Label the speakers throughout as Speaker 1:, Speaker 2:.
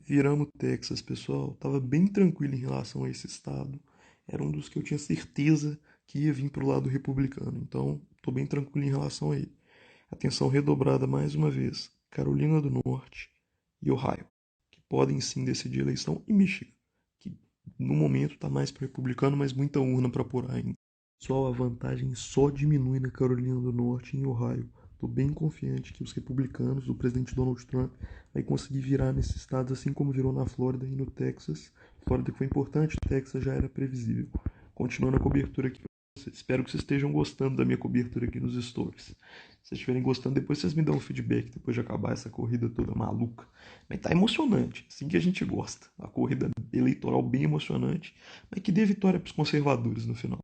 Speaker 1: Viramos Texas, pessoal. Tava bem tranquilo em relação a esse estado. Era um dos que eu tinha certeza que ia vir pro lado republicano. Então, tô bem tranquilo em relação a ele. Atenção redobrada mais uma vez. Carolina do Norte e Ohio, que podem sim decidir a eleição, e Michigan, que no momento tá mais pro republicano, mas muita urna para apurar ainda. Pessoal, a vantagem só diminui na Carolina do Norte e em Ohio. Estou bem confiante que os republicanos, o presidente Donald Trump, vai conseguir virar nesses estados, assim como virou na Flórida e no Texas. Flórida que foi importante, Texas já era previsível. Continuando a cobertura aqui para vocês. Espero que vocês estejam gostando da minha cobertura aqui nos stories. Se vocês estiverem gostando, depois vocês me dão um feedback, depois de acabar essa corrida toda maluca. Mas tá emocionante, assim que a gente gosta. A corrida eleitoral bem emocionante, mas que dê vitória para os conservadores no final.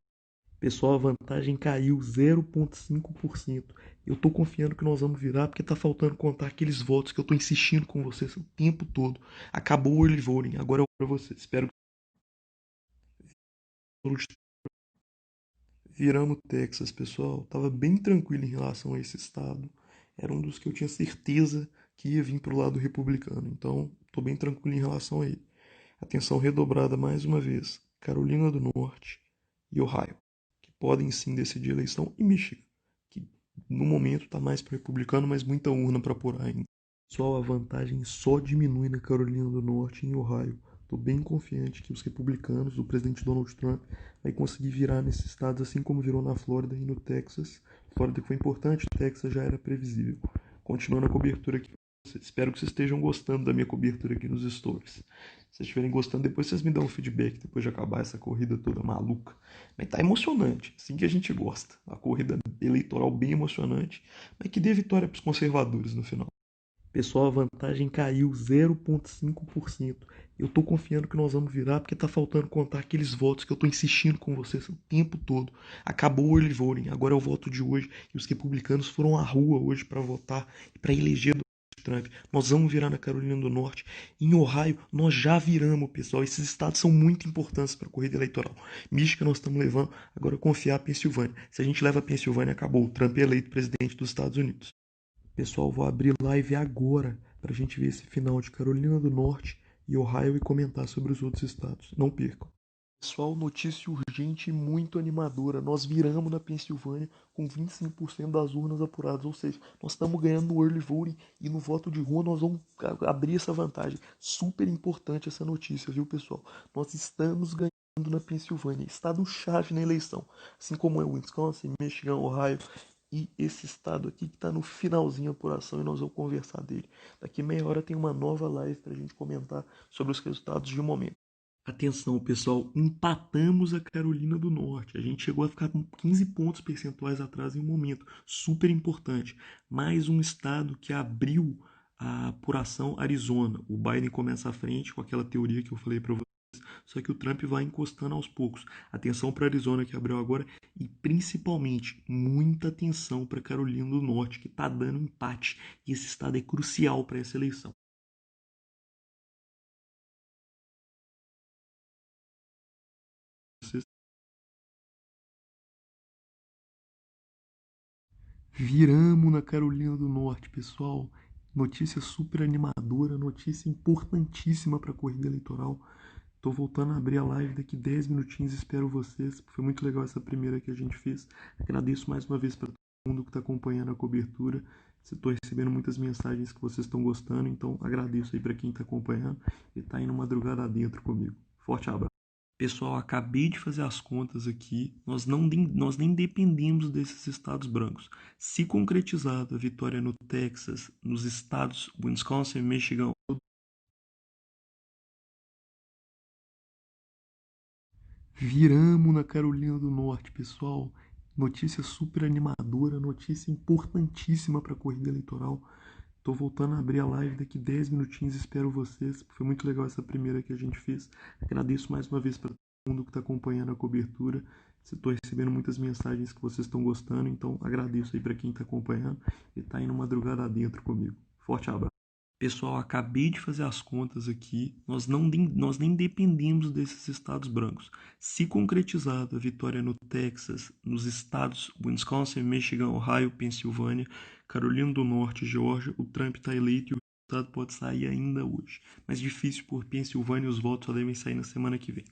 Speaker 1: Pessoal, a vantagem caiu 0,5%. Eu tô confiando que nós vamos virar porque tá faltando contar aqueles votos que eu tô insistindo com vocês o tempo todo. Acabou o early voting, agora é para vocês. Espero que viramos Texas, pessoal. Tava bem tranquilo em relação a esse estado. Era um dos que eu tinha certeza que ia vir pro lado republicano. Então, tô bem tranquilo em relação a ele. Atenção redobrada mais uma vez. Carolina do Norte e Ohio, que podem sim decidir a eleição, e Michigan, que no momento está mais para republicano, mas muita urna para apurar ainda. Só a vantagem só diminui na Carolina do Norte e em Ohio. Estou bem confiante que os republicanos, o presidente Donald Trump, vai conseguir virar nesses estados, assim como virou na Flórida e no Texas. Flórida que foi importante, Texas já era previsível. Continuando a cobertura aqui para vocês. Espero que vocês estejam gostando da minha cobertura aqui nos stories. Se vocês estiverem gostando, depois vocês me dão um feedback, depois de acabar essa corrida toda maluca. Mas tá emocionante, assim que a gente gosta. A corrida eleitoral bem emocionante, mas que dê vitória para os conservadores no final. Pessoal, a vantagem caiu 0,5%. Eu tô confiando que nós vamos virar porque tá faltando contar aqueles votos que eu tô insistindo com vocês o tempo todo. Acabou o early voting, agora é o voto de hoje e os republicanos foram à rua hoje para votar e para eleger Donald Trump. Nós vamos virar na Carolina do Norte. Em Ohio, nós já viramos, pessoal. Esses estados são muito importantes para a corrida eleitoral. Michigan nós estamos levando, agora confiar a Pensilvânia. Se a gente leva a Pensilvânia, acabou. O Trump é eleito presidente dos Estados Unidos. Pessoal, vou abrir live agora para a gente ver esse final de Carolina do Norte e Ohio e comentar sobre os outros estados. Não percam. Pessoal, notícia urgente e muito animadora. Nós viramos na Pensilvânia com 25% das urnas apuradas, ou seja, nós estamos ganhando no early voting e no voto de rua nós vamos abrir essa vantagem. Super importante essa notícia, viu, pessoal? Nós estamos ganhando na Pensilvânia, estado-chave na eleição, assim como é Wisconsin, Michigan, Ohio e esse estado aqui que está no finalzinho da apuração e nós vamos conversar dele. Daqui meia hora tem uma nova live para a gente comentar sobre os resultados de um momento. Atenção, pessoal, empatamos a Carolina do Norte. A gente chegou a ficar com 15 pontos percentuais atrás em um momento. Super importante. Mais um estado que abriu a apuração, Arizona. O Biden começa à frente com aquela teoria que eu falei para vocês, só que o Trump vai encostando aos poucos. Atenção para Arizona que abriu agora e principalmente muita atenção para Carolina do Norte que está dando empate. E esse estado é crucial para essa eleição. Viramos na Carolina do Norte, pessoal. Notícia super animadora, notícia importantíssima para a corrida eleitoral. Tô voltando a abrir a live daqui 10 minutinhos, espero vocês. Foi muito legal essa primeira que a gente fez. Agradeço mais uma vez para todo mundo que está acompanhando a cobertura. Estou recebendo muitas mensagens que vocês estão gostando, então agradeço aí para quem está acompanhando e está indo madrugada adentro comigo. Forte abraço. Pessoal, acabei de fazer as contas aqui. Nós nem dependemos desses estados brancos. Se concretizado a vitória no Texas, nos estados Wisconsin, Michigan, viramos na Carolina do Norte, pessoal. Notícia super animadora, notícia importantíssima para a corrida eleitoral. Tô voltando a abrir a live daqui 10 minutinhos, espero vocês. Foi muito legal essa primeira que a gente fez. Agradeço mais uma vez para todo mundo que está acompanhando a cobertura. Estou recebendo muitas mensagens que vocês estão gostando, então agradeço aí para quem está acompanhando e está indo madrugada adentro comigo. Forte abraço. Pessoal, acabei de fazer as contas aqui. Nós nem dependemos desses estados brancos. Se concretizado a vitória no Texas, nos estados Wisconsin, Michigan, Ohio, Pensilvânia, Carolina do Norte, Geórgia, o Trump está eleito e o resultado pode sair ainda hoje. Mas difícil por Pensilvânia, os votos só devem sair na semana que vem.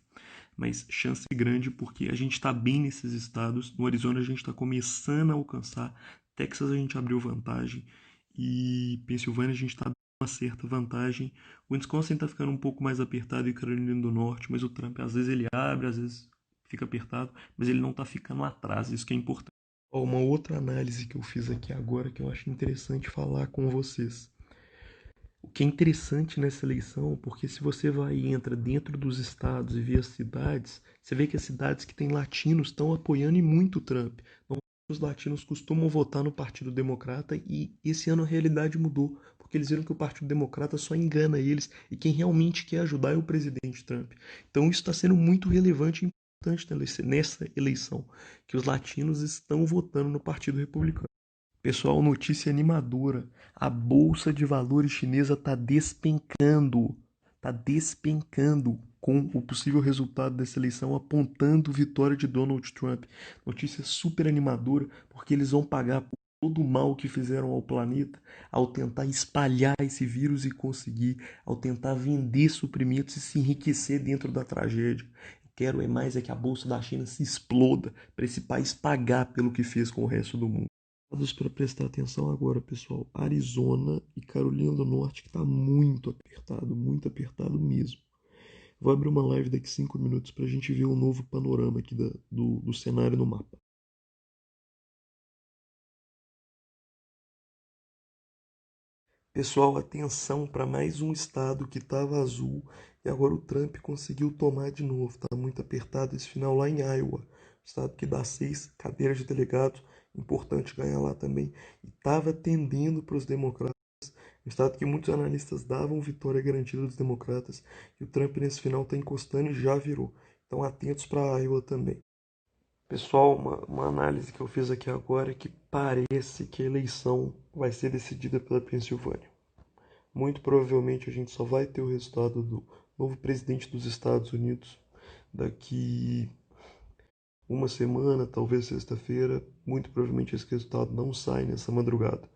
Speaker 1: Mas chance grande porque a gente está bem nesses estados. No Arizona a gente está começando a alcançar. Texas a gente abriu vantagem. E Pensilvânia a gente está uma certa vantagem. O Wisconsin está ficando um pouco mais apertado e Carolina do Norte, mas o Trump às vezes ele abre, às vezes fica apertado, mas ele não está ficando atrás, isso que é importante. Uma outra análise que eu fiz aqui agora que eu acho interessante falar com vocês. O que é interessante nessa eleição, porque se você vai e entra dentro dos estados e vê as cidades, você vê que as cidades que têm latinos estão apoiando e muito o Trump. Os latinos costumam votar no Partido Democrata e esse ano a realidade mudou, porque eles viram que o Partido Democrata só engana eles e quem realmente quer ajudar é o presidente Trump. Então isso está sendo muito relevante e importante nessa eleição, que os latinos estão votando no Partido Republicano. Pessoal, notícia animadora. A bolsa de valores chinesa está despencando. Está despencando com o possível resultado dessa eleição apontando vitória de Donald Trump. Notícia super animadora, porque eles vão pagar por todo o mal que fizeram ao planeta ao tentar espalhar esse vírus e conseguir, ao tentar vender suprimentos e se enriquecer dentro da tragédia. Eu quero é que a bolsa da China se exploda para esse país pagar pelo que fez com o resto do mundo. Para prestar atenção agora, pessoal. Arizona e Carolina do Norte que está muito apertado mesmo. Vou abrir uma live daqui 5 minutos para a gente ver um novo panorama aqui do cenário no mapa. Pessoal, atenção para mais um estado que estava azul e agora o Trump conseguiu tomar de novo. Está muito apertado esse final lá em Iowa, estado que dá 6 cadeiras de delegados. Importante ganhar lá também. E estava tendendo para os democratas. Um estado que muitos analistas davam vitória garantida dos democratas. E o Trump nesse final está encostando e já virou. Então atentos para Iowa também. Pessoal, uma análise que eu fiz aqui agora é que parece que a eleição vai ser decidida pela Pensilvânia. Muito provavelmente a gente só vai ter o resultado do novo presidente dos Estados Unidos daqui uma semana, talvez sexta-feira. Muito provavelmente esse resultado não sai nessa madrugada,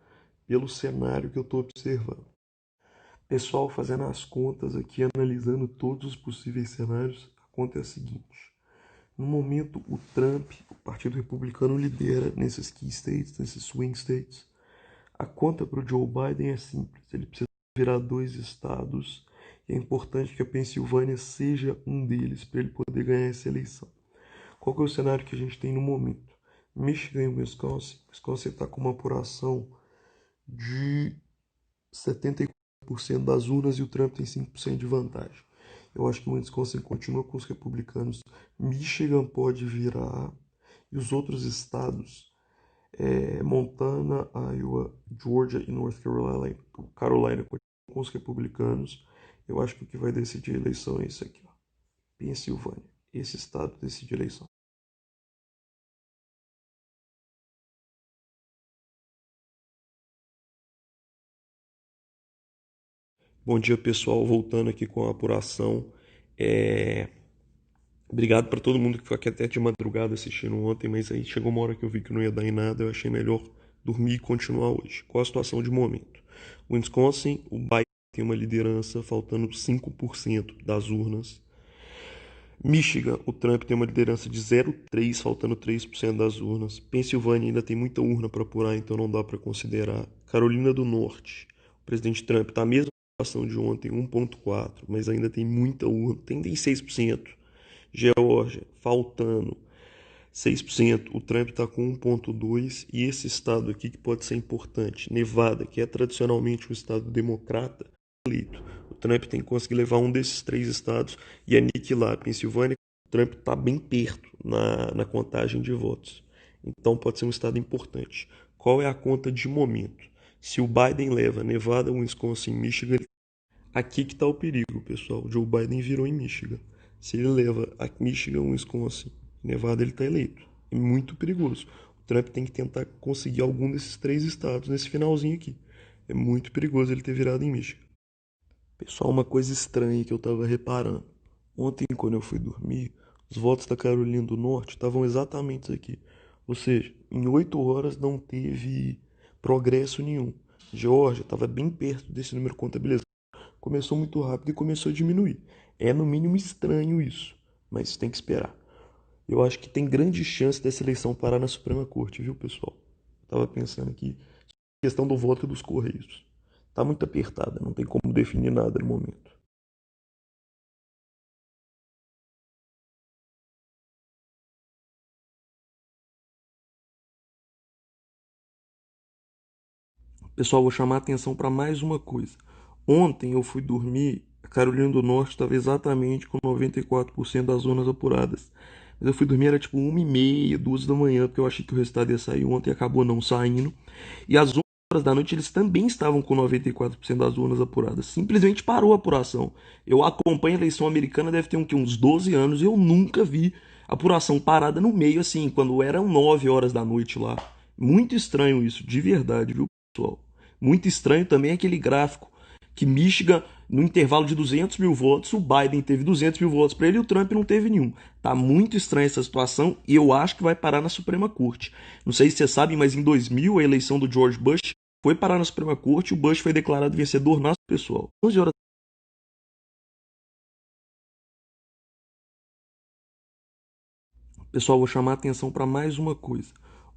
Speaker 1: pelo cenário que eu estou observando. Pessoal, fazendo as contas aqui, analisando todos os possíveis cenários, a conta é a seguinte. No momento, o Trump, o Partido Republicano, lidera nesses key states, nesses swing states. A conta para o Joe Biden é simples. Ele precisa virar 2 estados e é importante que a Pensilvânia seja um deles para ele poder ganhar essa eleição. Qual que é o cenário que a gente tem no momento? Michigan e Wisconsin. Wisconsin está com uma apuração de 74% das urnas e o Trump tem 5% de vantagem. Eu acho que o Wisconsin continua com os republicanos. Michigan pode virar. E os outros estados, Montana, Iowa, Georgia e North Carolina continuam com os republicanos. Eu acho que o que vai decidir a eleição é isso aqui, ó. Pensilvânia. Esse estado decide a eleição. Bom dia, pessoal. Voltando aqui com a apuração. Obrigado para todo mundo que ficou aqui até de madrugada assistindo ontem, mas aí chegou uma hora que eu vi que não ia dar em nada, eu achei melhor dormir e continuar hoje. Qual a situação de momento? Wisconsin, o Biden tem uma liderança faltando 5% das urnas. Michigan, o Trump tem uma liderança de 0,3, faltando 3% das urnas. Pensilvânia ainda tem muita urna para apurar, então não dá para considerar. Carolina do Norte, o presidente Trump está a mesma situação de ontem, 1,4, mas ainda tem muita urna, tem 6%. Geórgia, faltando 6%, o Trump está com 1,2%, e esse estado aqui que pode ser importante, Nevada, que é tradicionalmente um estado democrata, eleito. O Trump tem que conseguir levar um desses 3 estados e aniquilar. Pensilvânia, o Trump está bem perto na contagem de votos. Então pode ser um estado importante. Qual é a conta de momento? Se o Biden leva Nevada, Wisconsin, Michigan, aqui que está o perigo, pessoal. O Joe Biden virou em Michigan. Se ele leva a Michigan, Wisconsin, Nevada, ele está eleito. É muito perigoso. O Trump tem que tentar conseguir algum desses 3 estados nesse finalzinho aqui. É muito perigoso ele ter virado em Michigan. Pessoal, uma coisa estranha que eu estava reparando. Ontem, quando eu fui dormir, os votos da Carolina do Norte estavam exatamente aqui. Ou seja, em 8 horas não teve progresso nenhum. Geórgia estava bem perto desse número contabilizado. Começou muito rápido e começou a diminuir. É no mínimo estranho isso, mas tem que esperar. Eu acho que tem grande chance dessa eleição parar na Suprema Corte, viu, pessoal? Eu tava pensando aqui, questão do voto dos Correios. Tá muito apertada, não tem como definir nada no momento. Pessoal, vou chamar a atenção para mais uma coisa. Ontem eu fui dormir, a Carolina do Norte estava exatamente com 94% das zonas apuradas. Mas eu fui dormir, era tipo 1h30, 2 da manhã, porque eu achei que o resultado ia sair ontem e acabou não saindo. E às 11 horas da noite eles também estavam com 94% das urnas apuradas. Simplesmente parou a apuração. Eu acompanho a eleição americana, deve ter uns 12 anos, e eu nunca vi apuração parada no meio, assim, quando eram 9 horas da noite lá. Muito estranho isso, de verdade, viu, pessoal? Muito estranho também aquele gráfico que Michigan, no intervalo de 200 mil votos, o Biden teve 200 mil votos para ele e o Trump não teve nenhum. Tá muito estranha essa situação e eu acho que vai parar na Suprema Corte. Não sei se vocês sabem, mas em 2000 a eleição do George Bush foi parar na Suprema Corte e o Bush foi declarado vencedor na pessoal. 11 horas. Pessoal, vou chamar a atenção para mais uma coisa.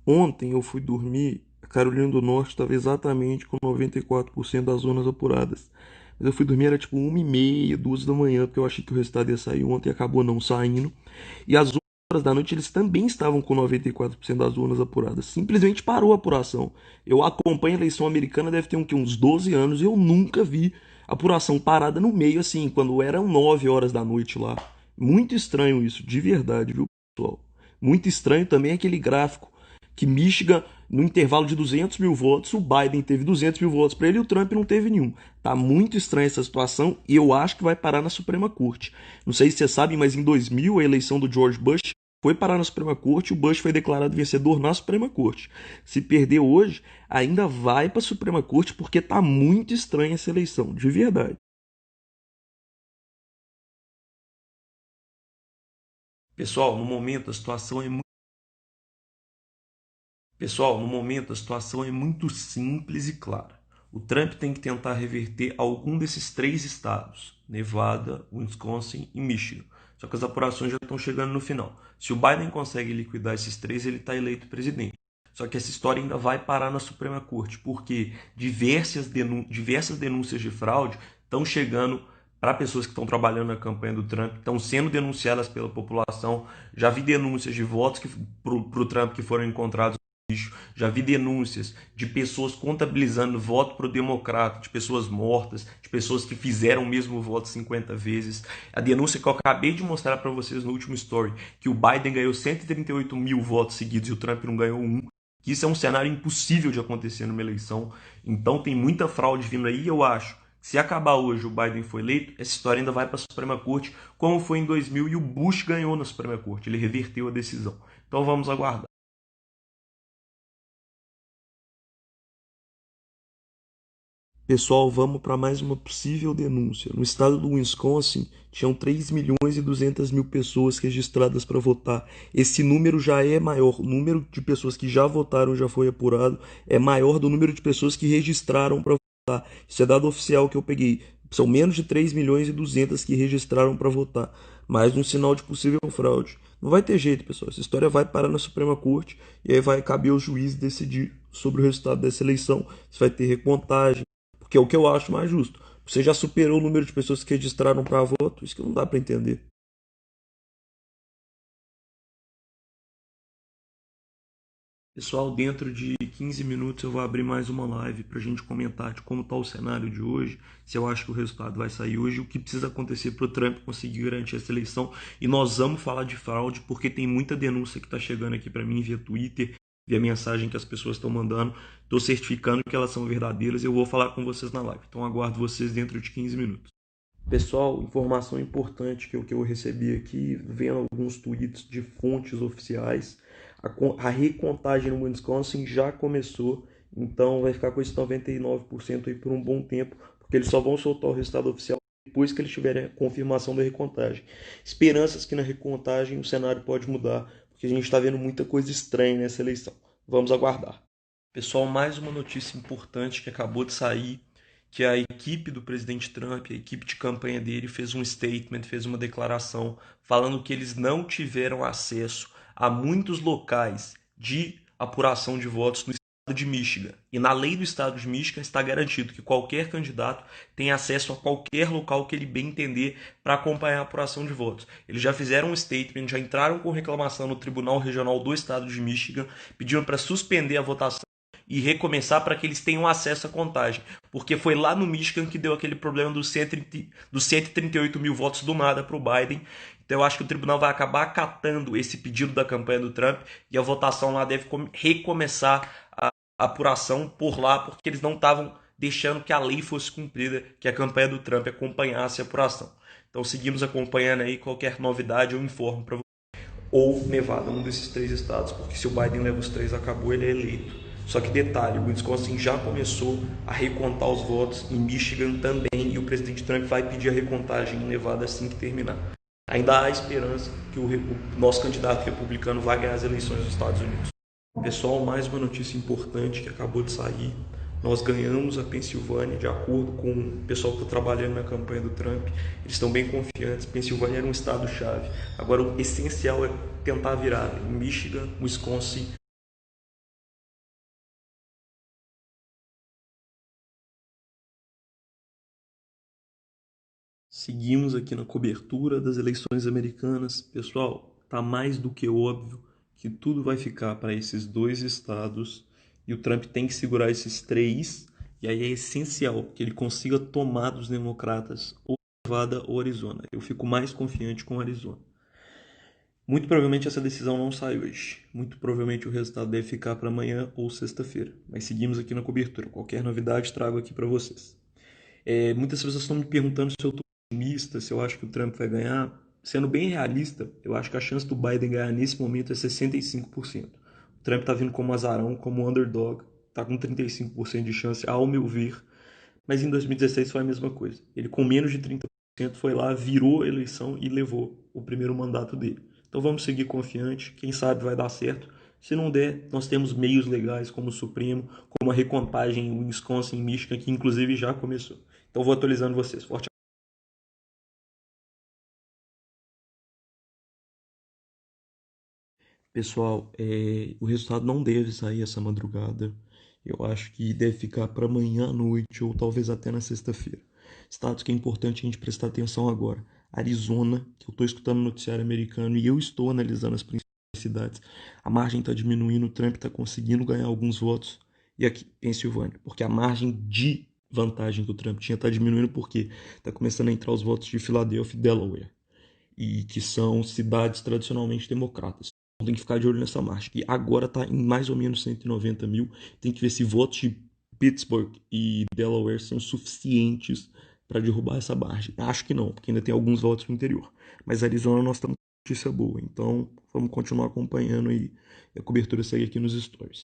Speaker 1: Ontem eu fui dormir, a Carolina do Norte estava exatamente com 94% das zonas apuradas. Mas eu fui dormir, era tipo 1h30, 2 da manhã, porque eu achei que o resultado ia sair ontem e acabou não saindo. E às 11 horas da noite eles também estavam com 94% das urnas apuradas. Simplesmente parou a apuração. Eu acompanho a eleição americana, deve ter uns 12 anos, e eu nunca vi apuração parada no meio, assim, quando eram 9 horas da noite lá. Muito estranho isso, de verdade, viu, pessoal? Muito estranho também aquele gráfico que Michigan, no intervalo de 200 mil votos, o Biden teve 200 mil votos para ele e o Trump não teve nenhum. Tá muito estranha essa situação e eu acho que vai parar na Suprema Corte. Não sei se vocês sabem, mas em 2000 a eleição do George Bush foi parar na Suprema Corte e o Bush foi declarado vencedor na Suprema Corte. Se perder hoje, ainda vai para a Suprema Corte porque tá muito estranha essa eleição, de verdade. Pessoal, no momento a situação é muito Pessoal, no momento a situação é muito simples e clara. O Trump tem que tentar reverter algum desses três estados, Nevada, Wisconsin e Michigan. Só que as apurações já estão chegando no final. Se o Biden consegue liquidar esses três, ele está eleito presidente. Só que essa história ainda vai parar na Suprema Corte, porque diversas denúncias de fraude estão chegando para pessoas que estão trabalhando na campanha do Trump, estão sendo denunciadas pela população. Já vi denúncias de votos para o Trump que foram encontrados. Já vi denúncias de pessoas contabilizando voto para o democrata, de pessoas mortas, de pessoas que fizeram o mesmo voto 50 vezes. A denúncia que eu acabei de mostrar para vocês no último story, que o Biden ganhou 138 mil votos seguidos e o Trump não ganhou um. Que isso é um cenário impossível de acontecer numa eleição. Então tem muita fraude vindo aí e eu acho que se acabar hoje o Biden foi eleito, essa história ainda vai para a Suprema Corte, como foi em 2000 e o Bush ganhou na Suprema Corte. Ele reverteu a decisão. Então vamos aguardar. Pessoal, vamos para mais uma possível denúncia. No estado do Wisconsin, tinham 3 milhões e 200 mil pessoas registradas para votar. Esse número já é maior. O número de pessoas que já votaram já foi apurado. É maior do número de pessoas que registraram para votar. Isso é dado oficial que eu peguei. São menos de 3 milhões e 200 que registraram para votar. Mais um sinal de possível fraude. Não vai ter jeito, pessoal. Essa história vai parar na Suprema Corte e aí vai caber aos juízes decidir sobre o resultado dessa eleição. Se vai ter recontagem, que é o que eu acho mais justo. Você já superou o número de pessoas que registraram para voto, isso que não dá para entender. Pessoal, dentro de 15 minutos eu vou abrir mais uma live para a gente comentar de como está o cenário de hoje, se eu acho que o resultado vai sair hoje, o que precisa acontecer para o Trump conseguir garantir essa eleição. E nós vamos falar de fraude porque tem muita denúncia que está chegando aqui para mim via Twitter, via mensagem que as pessoas estão mandando. Estou certificando que elas são verdadeiras e eu vou falar com vocês na live. Então aguardo vocês dentro de 15 minutos. Pessoal, informação importante que eu recebi aqui, vendo alguns tweets de fontes oficiais. A recontagem no Wisconsin já começou, então vai ficar com esse 99% aí por um bom tempo, porque eles só vão soltar o resultado oficial depois que eles tiverem a confirmação da recontagem. Esperanças que na recontagem o cenário pode mudar, porque a gente está vendo muita coisa estranha nessa eleição. Vamos aguardar. Pessoal, mais uma notícia importante que acabou de sair, que a equipe do presidente Trump, a equipe de campanha dele, fez um statement, fez uma declaração falando que eles não tiveram acesso a muitos locais de apuração de votos no estado de Michigan. E na lei do estado de Michigan está garantido que qualquer candidato tem acesso a qualquer local que ele bem entender para acompanhar a apuração de votos. Eles já fizeram um statement, já entraram com reclamação no Tribunal Regional do estado de Michigan, pediram para suspender a votação e recomeçar para que eles tenham acesso à contagem. Porque foi lá no Michigan que deu aquele problema dos 138 mil votos do nada para o Biden. Então eu acho que o tribunal vai acabar acatando esse pedido da campanha do Trump e a votação lá deve recomeçar a apuração por lá, porque eles não estavam deixando que a lei fosse cumprida, que a campanha do Trump acompanhasse a apuração. Então seguimos acompanhando aí, qualquer novidade eu informo para vocês. Ou Nevada, um desses três estados, porque se o Biden leva os três, acabou, ele é eleito. Só que detalhe, o Wisconsin já começou a recontar os votos, em Michigan também, e o presidente Trump vai pedir a recontagem em Nevada assim que terminar. Ainda há esperança que o nosso candidato republicano vai ganhar as eleições dos Estados Unidos. Pessoal, mais uma notícia importante que acabou de sair. Nós ganhamos a Pensilvânia, de acordo com o pessoal que está trabalhando na campanha do Trump. Eles estão bem confiantes. Pensilvânia era um estado-chave. Agora, o essencial é tentar virar em Michigan, Wisconsin. Seguimos aqui na cobertura das eleições americanas. Pessoal, tá mais do que óbvio que tudo vai ficar para esses dois estados e o Trump tem que segurar esses três. E aí é essencial que ele consiga tomar dos democratas ou Nevada ou Arizona. Eu fico mais confiante com Arizona. Muito provavelmente essa decisão não sai hoje. Muito provavelmente o resultado deve ficar para amanhã ou sexta-feira. Mas seguimos aqui na cobertura. Qualquer novidade trago aqui para vocês. Muitas pessoas estão me perguntando se eu estou otimista, se eu acho que o Trump vai ganhar. Sendo bem realista, eu acho que a chance do Biden ganhar nesse momento é 65%. O Trump está vindo como azarão, como underdog, está com 35% de chance, ao meu ver. Mas em 2016 foi a mesma coisa. Ele com menos de 30% foi lá, virou a eleição e levou o primeiro mandato dele. Então vamos seguir confiante, quem sabe vai dar certo. Se não der, nós temos meios legais como o Supremo, como a recontagem em Wisconsin e Michigan, que inclusive já começou. Então vou atualizando vocês. Forte Pessoal, o resultado não deve sair essa madrugada. Eu acho que deve ficar para amanhã à noite ou talvez até na sexta-feira. Estados que é importante a gente prestar atenção agora. Arizona, que eu estou escutando o noticiário americano e eu estou analisando as principais cidades. A margem está diminuindo, o Trump está conseguindo ganhar alguns votos. E aqui, Pensilvânia, porque a margem de vantagem que o Trump tinha está diminuindo porque está começando a entrar os votos de Filadélfia e Delaware, e que são cidades tradicionalmente democratas. Então tem que ficar de olho nessa marcha, que agora está em mais ou menos 190 mil. Tem que ver se votos de Pittsburgh e Delaware são suficientes para derrubar essa margem. Acho que não, porque ainda tem alguns votos no interior. Mas Arizona nós estamos com notícia boa, então vamos continuar acompanhando e a cobertura segue aqui nos stories.